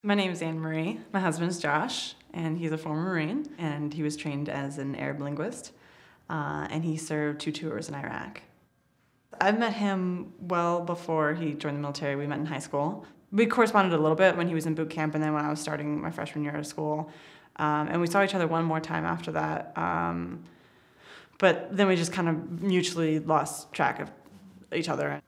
My name is Anne Marie. My husband's Josh, and he's a former Marine, and he was trained as an Arab linguist, and he served 2 tours in Iraq. I've met him well before he joined the military. We met in high school. We corresponded a little bit when he was in boot camp and then when I was starting my freshman year of school. And we saw each other one more time after that. But then we just kind of mutually lost track of each other.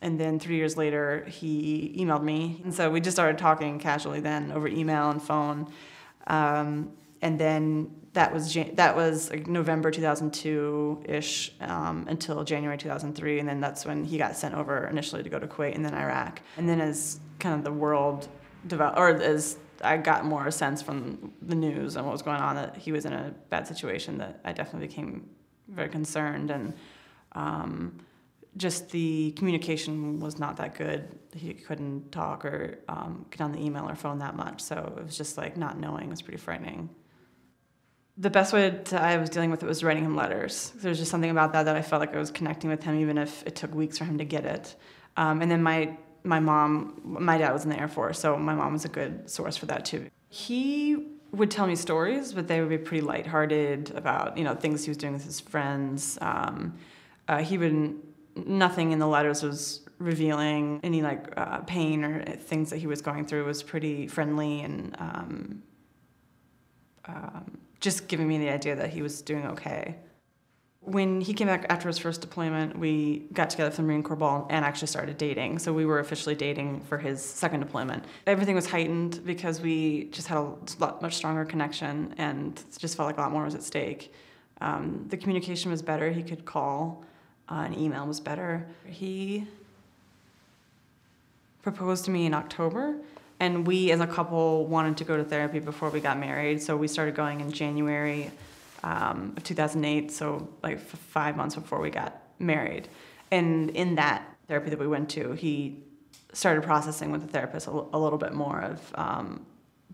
And then 3 years later, he emailed me. And so we just started talking casually then over email and phone. And then that was like November 2002-ish until January 2003. And then that's when he got sent over initially to go to Kuwait and then Iraq. And then as kind of the world developed, or as I got more a sense from the news and what was going on that he was in a bad situation, that I definitely became very concerned. And just the communication was not that good. He couldn't talk or get on the email or phone that much, so it was just like not knowing was pretty frightening. The best way I was dealing with it was writing him letters. There was just something about that I felt like I was connecting with him, even if it took weeks for him to get it. And then my dad was in the Air Force, so my mom was a good source for that too. He would tell me stories, but they would be pretty lighthearted about things he was doing with his friends. Nothing in the letters was revealing any pain or things that he was going through. It was pretty friendly and just giving me the idea that he was doing okay. When he came back after his first deployment, we got together for the Marine Corps Ball and actually started dating. So we were officially dating for his second deployment. Everything was heightened because we just had a much stronger connection and just felt like a lot more was at stake. The communication was better. He could call. An email was better. He proposed to me in October, and we as a couple wanted to go to therapy before we got married, so we started going in January of 2008, so like 5 months before we got married. And in that therapy that we went to, he started processing with the therapist a little bit more of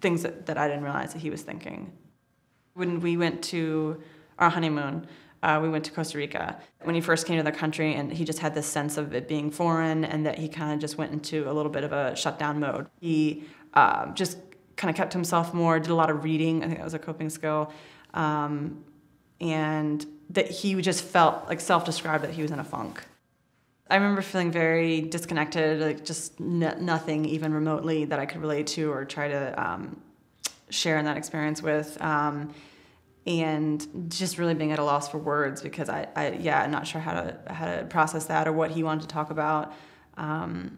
things that I didn't realize that he was thinking. When we went to our honeymoon, we went to Costa Rica. When he first came to the country, and he just had this sense of it being foreign and that he kind of just went into a little bit of a shutdown mode. He just kind of kept to himself more, did a lot of reading. I think that was a coping skill. And that he just felt, like self-described, that he was in a funk. I remember feeling very disconnected, like just nothing even remotely that I could relate to or try to share in that experience with. And just really being at a loss for words because I'm not sure how to process that or what he wanted to talk about, and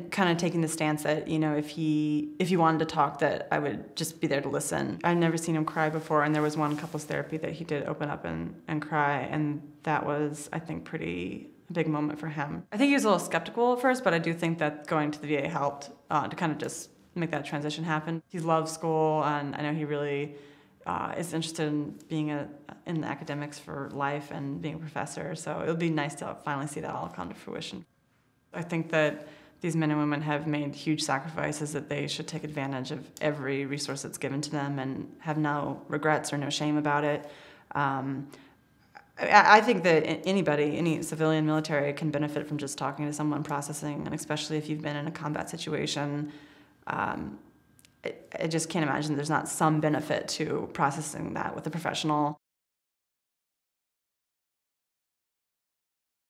kind of taking the stance that if he wanted to talk, that I would just be there to listen. I've never seen him cry before, and there was one couples therapy that he did open up and cry, and that was, I think, pretty big moment for him. I think he was a little skeptical at first, but I do think that going to the VA helped to kind of just make that transition happen. He loves school, and I know he really is interested in being in the academics for life and being a professor, so it'll be nice to finally see that all come to fruition. I think that these men and women have made huge sacrifices, that they should take advantage of every resource that's given to them and have no regrets or no shame about it. I think that anybody, any civilian, military, can benefit from just talking to someone, processing, and especially if you've been in a combat situation. I just can't imagine there's not some benefit to processing that with a professional.